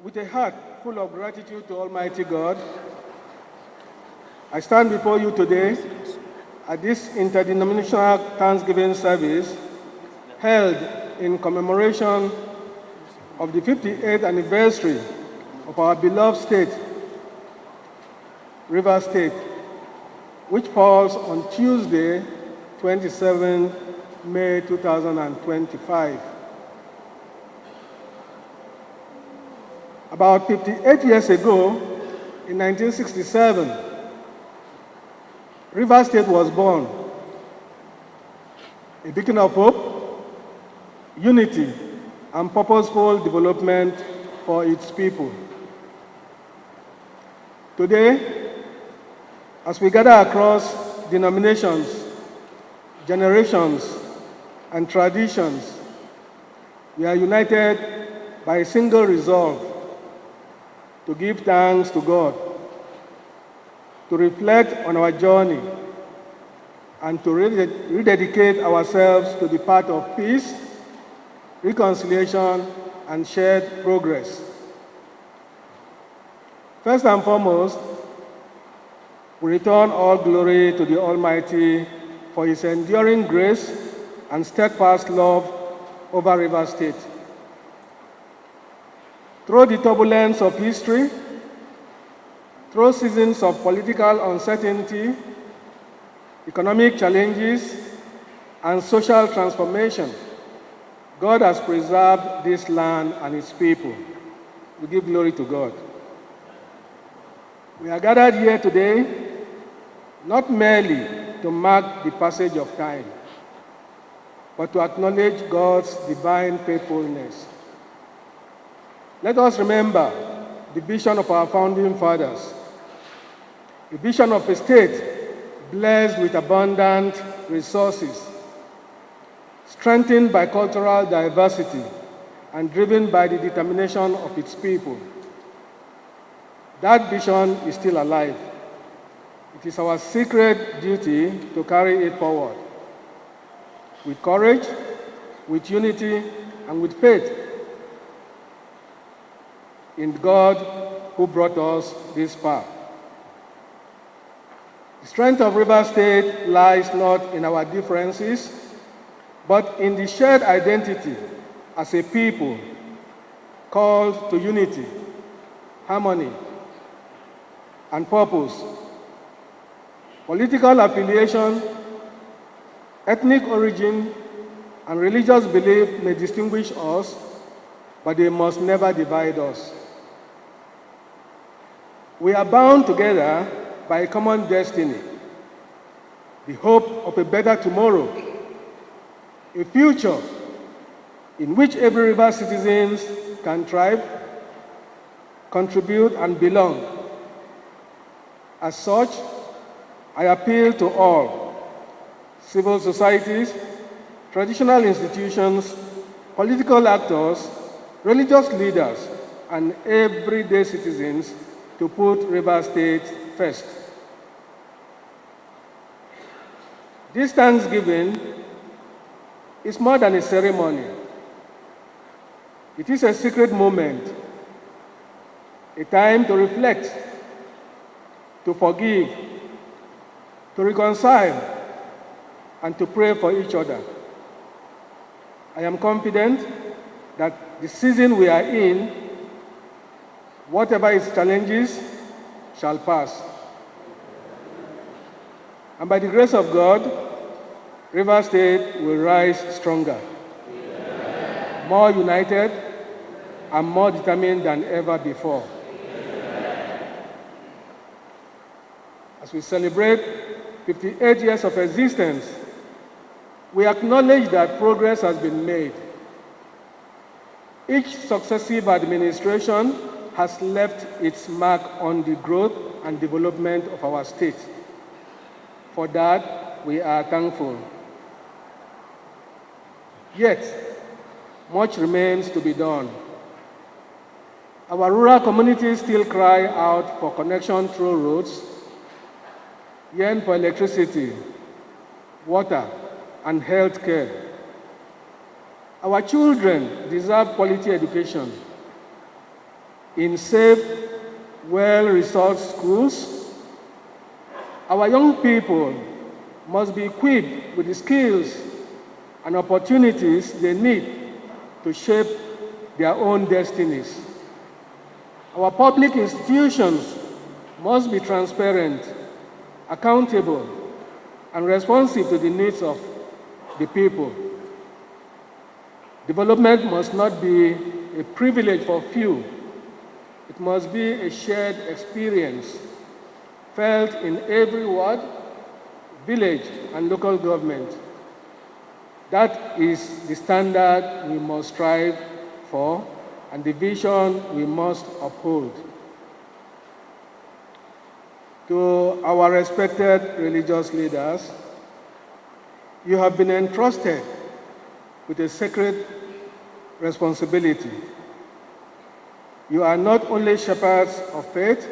With a heart full of gratitude to Almighty God, I stand before you today at this interdenominational Thanksgiving service held in commemoration of the 58th anniversary of our beloved state, Rivers State, which falls on Tuesday, 27 May 2025. About 58 years ago, in 1967, Rivers State was born, a beacon of hope, unity, and purposeful development for its people. Today, as we gather across denominations, generations, and traditions, we are united by a single resolve: to give thanks to God, to reflect on our journey, and to rededicate ourselves to the path of peace, reconciliation, and shared progress. First and foremost, we return all glory to the Almighty for His enduring grace and steadfast love over Rivers State. Through the turbulence of history, through seasons of political uncertainty, economic challenges, and social transformation, God has preserved this land and its people. We give glory to God. We are gathered here today not merely to mark the passage of time, but to acknowledge God's divine faithfulness. Let us remember the vision of our founding fathers, a vision of a state blessed with abundant resources, strengthened by cultural diversity, and driven by the determination of its people. That vision is still alive. It is our sacred duty to carry it forward with courage, with unity, and with faith in God who brought us this far. The strength of Rivers State lies not in our differences, but in the shared identity as a people called to unity, harmony, and purpose. Political affiliation, ethnic origin, and religious belief may distinguish us, but they must never divide us. We are bound together by a common destiny, the hope of a better tomorrow, a future in which every river citizen can thrive, contribute, and belong. As such, I appeal to all civil societies, traditional institutions, political actors, religious leaders, and everyday citizens to put Rivers State first. This Thanksgiving is more than a ceremony. It is a sacred moment, a time to reflect, to forgive, to reconcile, and to pray for each other. I am confident that the season we are in, whatever its challenges, shall pass. And by the grace of God, Rivers State will rise stronger, more united, and more determined than ever before. As we celebrate 58 years of existence, we acknowledge that progress has been made. Each successive administration has left its mark on the growth and development of our state. For that, we are thankful. Yet, much remains to be done. Our rural communities still cry out for connection through roads, yearn for electricity, water, and health care. Our children deserve quality education in safe, well-resourced schools. Our young people must be equipped with the skills and opportunities they need to shape their own destinies. Our public institutions must be transparent, accountable, and responsive to the needs of the people. Development must not be a privilege for few. It must be a shared experience felt in every ward, village, and local government. That is the standard we must strive for and the vision we must uphold. To our respected religious leaders, you have been entrusted with a sacred responsibility. You are not only shepherds of faith,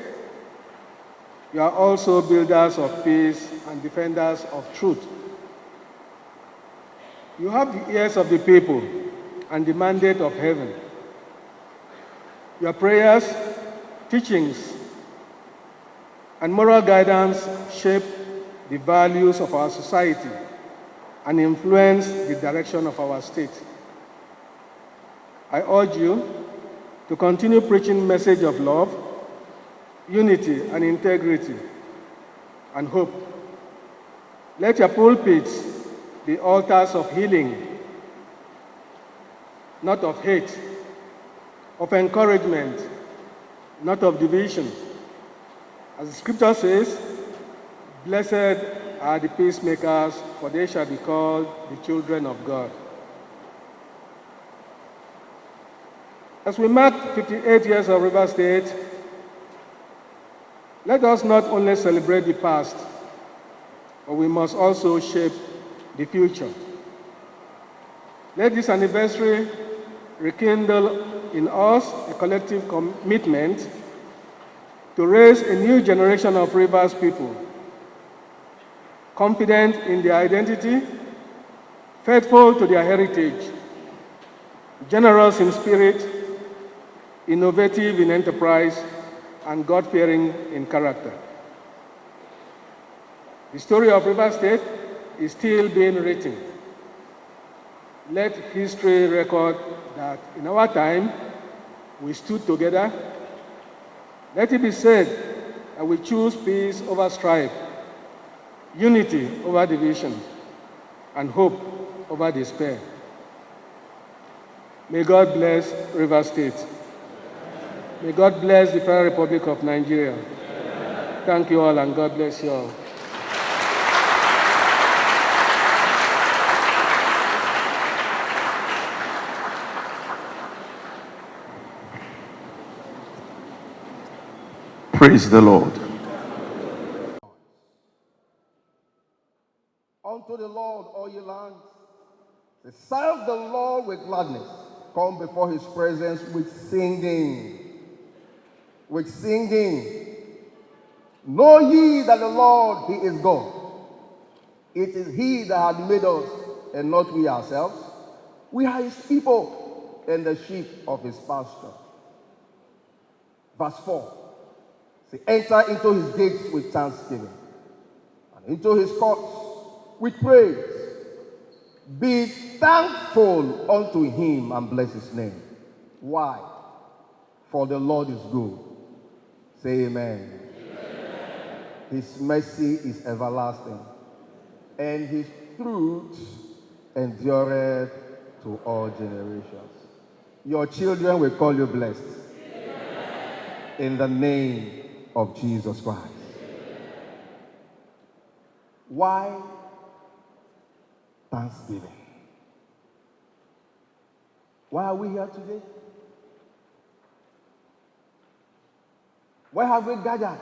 you are also builders of peace and defenders of truth. You have the ears of the people and the mandate of heaven. Your prayers, teachings, and moral guidance shape the values of our society and influence the direction of our state. I urge you to continue preaching a message of love, unity, and integrity, and hope. Let your pulpits be altars of healing, not of hate, of encouragement, not of division. As the scripture says, blessed are the peacemakers, for they shall be called the children of God. As we mark 58 years of Rivers State, let us not only celebrate the past, but we must also shape the future. Let this anniversary rekindle in us a collective commitment to raise a new generation of Rivers people, confident in their identity, faithful to their heritage, generous in spirit, innovative in enterprise, and God-fearing in character. The story of Rivers State is still being written. Let history record that in our time, we stood together. Let it be said that we choose peace over strife, unity over division, and hope over despair. May God bless Rivers State. May God bless the Federal Republic of Nigeria. Thank you all, and God bless you all. Praise the Lord. Unto the Lord, all ye lands, serve the Lord with gladness. Come before his presence with singing. With singing. Know ye that the Lord, he is God. It is he that hath made us, and not we ourselves. We are his people, and the sheep of his pasture. Verse 4. Say, enter into his gates with thanksgiving, and into his courts with praise. Be thankful unto him and bless his name. Why? For the Lord is good. Say amen. Amen. His mercy is everlasting, and his truth endureth to all generations. Your children will call you blessed. Amen. In the name of Jesus Christ. Amen. Why thanksgiving? Why are we here today? Why have we gathered?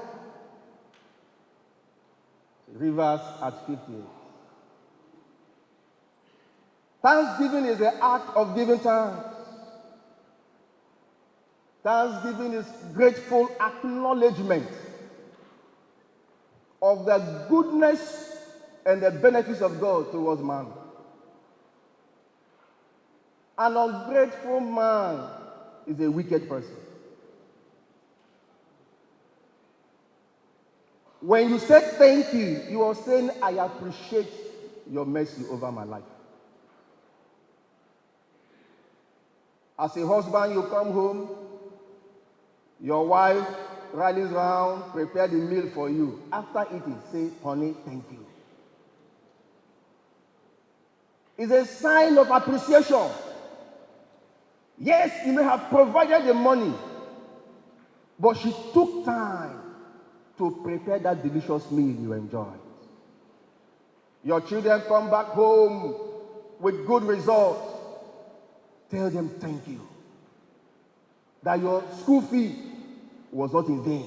Rivers at 58. Thanksgiving is the act of giving thanks. Thanksgiving is grateful acknowledgement of the goodness and the benefits of God towards man. An ungrateful man is a wicked person. When you say thank you, you are saying, I appreciate your mercy over my life. As a husband, you come home, your wife rallies around, prepare the meal for you. After eating, say, honey, thank you. It's a sign of appreciation. Yes, you may have provided the money, but she took time to prepare that delicious meal you enjoyed. Your children come back home with good results. Tell them thank you. That your school fee was not in vain.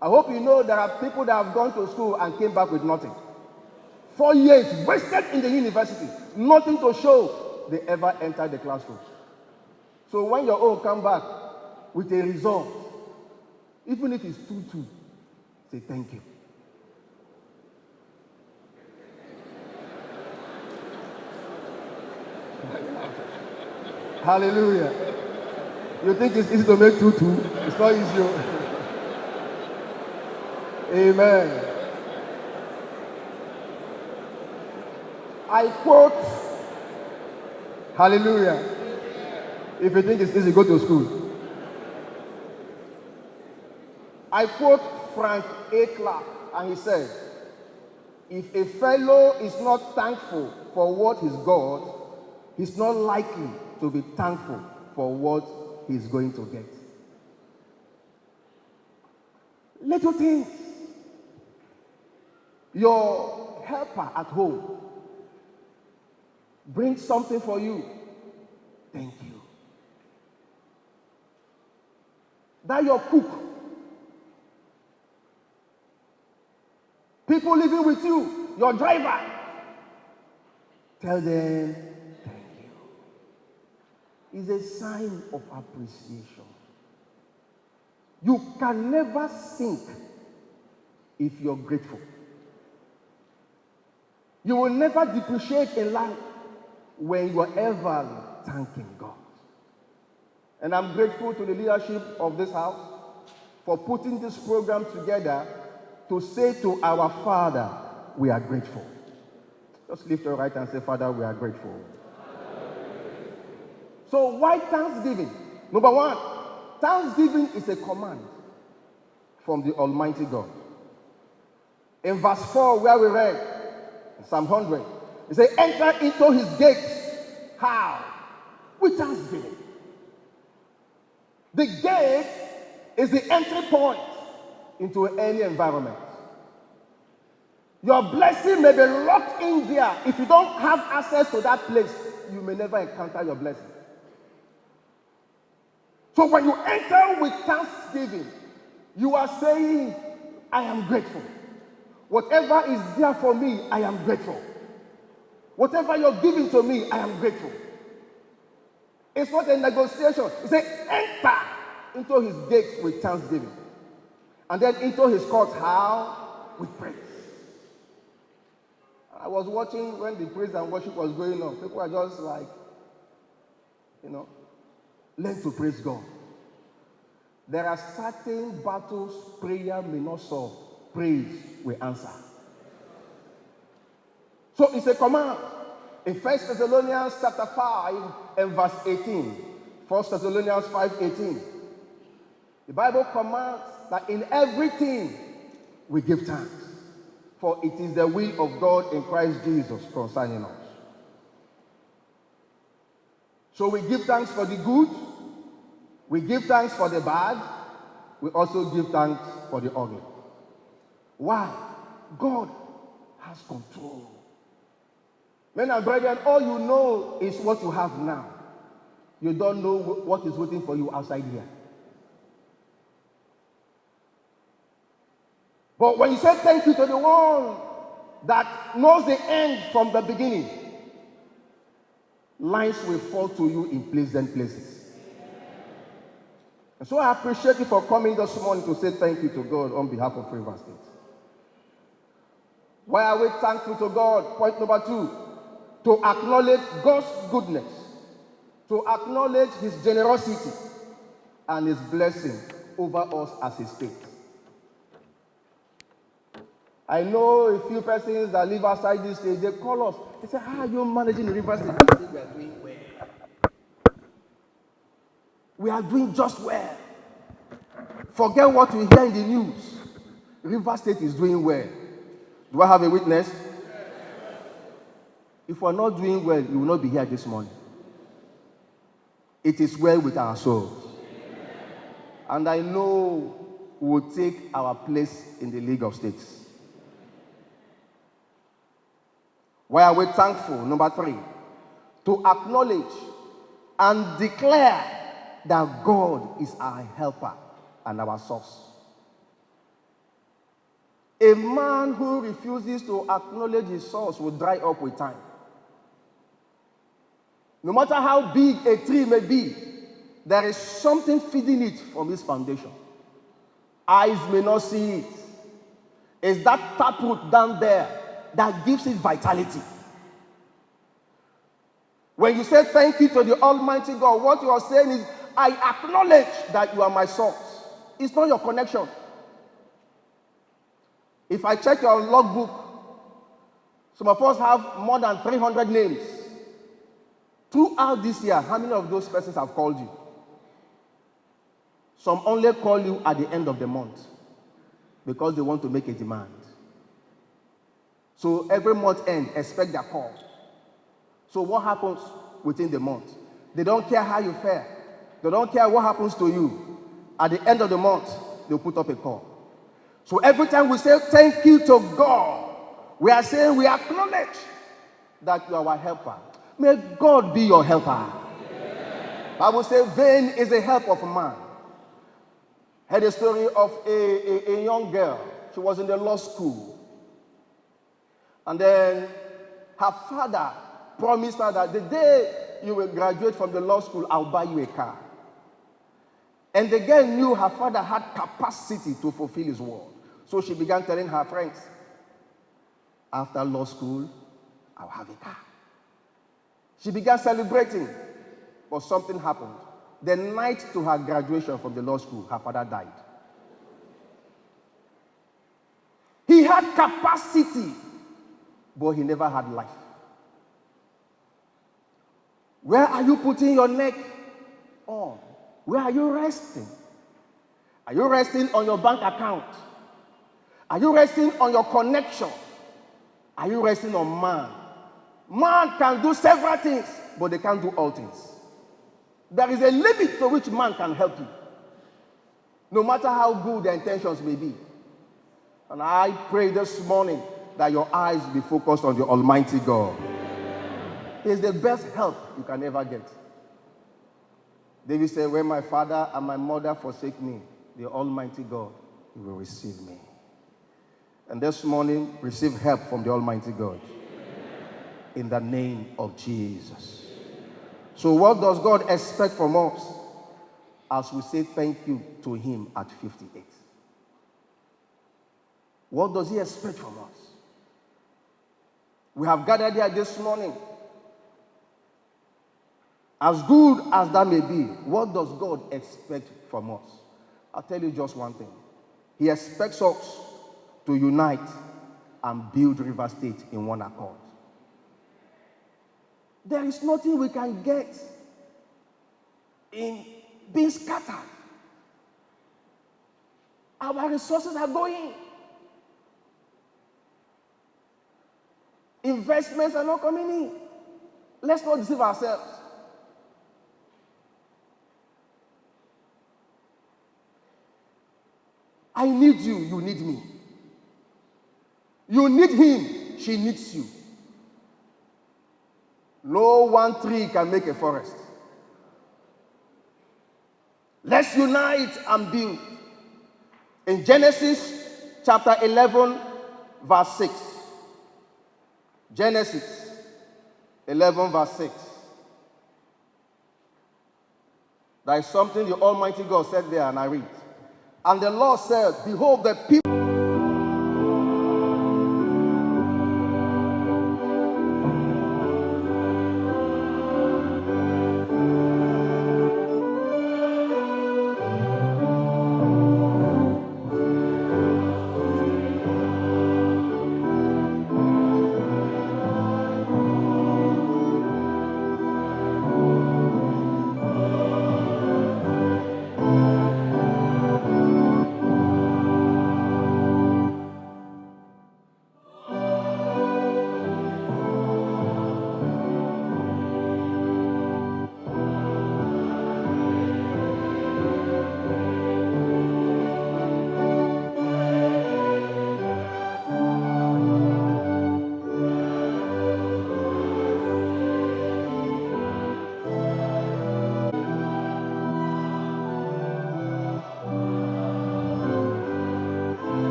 I hope you know there are people that have gone to school and came back with nothing. 4 years wasted in the university, nothing to show they ever entered the classroom. So when your own come back with a result, even if it's 2-2, say thank you. Hallelujah. You think it's easy to make 2-2? It's not easy. Amen. I quote, hallelujah. If you think it's easy, go to school. I quote Frank A. Clark, and he said, if a fellow is not thankful for what he's got, he's not likely to be thankful for what he's going to get. Little things. Your helper at home brings something for you. Thank you. That your cook. People living with you, your driver. Tell them thank you. It's a sign of appreciation. You can never sink if you're grateful. You will never depreciate in life when you are ever thanking God. And I'm grateful to the leadership of this house for putting this program together to say to our Father, we are grateful. Just lift your right hand and say, Father, we are grateful. So why thanksgiving? Number one, thanksgiving is a command from the Almighty God. In verse 4, where we read, Psalm 100, it says, enter into his gates. How? With thanksgiving. The gate is the entry point into any environment. Your blessing may be locked in there. If you don't have access to that place, you may never encounter your blessing. So when you enter with thanksgiving, You are saying, I am grateful. Whatever is there for me, I am grateful. Whatever you're giving to me, I am grateful. It's not a negotiation. It's say, enter into his gates with thanksgiving. And then into his courts, how? With praise. I was watching when the praise and worship was going on. People were just like, learn to praise God. There are certain battles prayer may not solve. Praise will answer. So it's a command. In 1 Thessalonians chapter 5 and verse 18. 1 Thessalonians 5:18. The Bible commands that in everything we give thanks. For it is the will of God in Christ Jesus concerning us. So we give thanks for the good. We give thanks for the bad. We also give thanks for the ugly. Why? God has control. Men and brethren, all you know is what you have now. You don't know what is waiting for you outside here. But when you say thank you to the one that knows the end from the beginning, lines will fall to you in pleasant places. And so I appreciate you for coming this morning to say thank you to God on behalf of River State. Why are we thankful to God? Point number 2, to acknowledge God's goodness, to acknowledge his generosity and his blessing over us as a state. I know a few persons that live outside this state, they call us. They say, how are you managing the River State? I think we are doing well. We are doing just well. Forget what we hear in the news. River State is doing well. Do I have a witness? If we're not doing well, you will not be here this morning. It is well with our souls. And I know we will take our place in the League of States. Why are we thankful? Number 3, to acknowledge and declare that God is our helper and our source. A man who refuses to acknowledge his source will dry up with time. No matter how big a tree may be, there is something feeding it from its foundation. Eyes may not see it. It's that taproot down there that gives it vitality. When you say thank you to the Almighty God, what you are saying is, I acknowledge that you are my source. It's not your connection. If I check your logbook, some of us have more than 300 names. Throughout this year, how many of those persons have called you? Some only call you at the end of the month because they want to make a demand. So every month end, expect their call. So what happens within the month? They don't care how you fare. They don't care what happens to you. At the end of the month, they'll put up a call. So every time we say thank you to God, we are saying we acknowledge that you are our helper. May God be your helper. Yeah. Bible says vain is the help of man. Heard a story of a young girl. She was in the law school. And then her father promised her that the day you will graduate from the law school, I'll buy you a car. And the girl knew her father had capacity to fulfill his word. So she began telling her friends, after law school, I'll have a car. She began celebrating, but something happened. The night to her graduation from the law school, her father died. He had capacity, but he never had life. Where are you putting your neck on? Where are you resting? Are you resting on your bank account? Are you resting on your connection? Are you resting on man? Man can do several things, but they can't do all things. There is a limit to which man can help you, no matter how good the intentions may be. And I pray this morning that your eyes be focused on the Almighty God. He is the best help you can ever get. David said, when my father and my mother forsake me, the Almighty God you will receive me. And this morning, receive help from the Almighty God. In the name of Jesus. So what does God expect from us as we say thank you to him at 58? What does he expect from us? We have gathered here this morning. As good as that may be, what does God expect from us? I'll tell you just one thing. He expects us to unite and build River State in one accord. There is nothing we can get in being scattered. Our resources are going. Investments are not coming in. Let's not deceive ourselves. I need you, you need me. You need him, she needs you. No one tree can make a forest. Let's unite and build. In Genesis chapter 11, verse 6. Genesis 11, verse 6. There is something the Almighty God said there, and I read. And the Lord said, behold, the people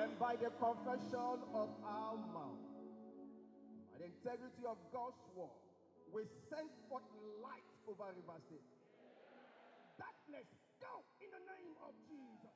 and by the confession of our mouth, by the integrity of God's word, we send forth light over River State. Darkness, go in the name of Jesus.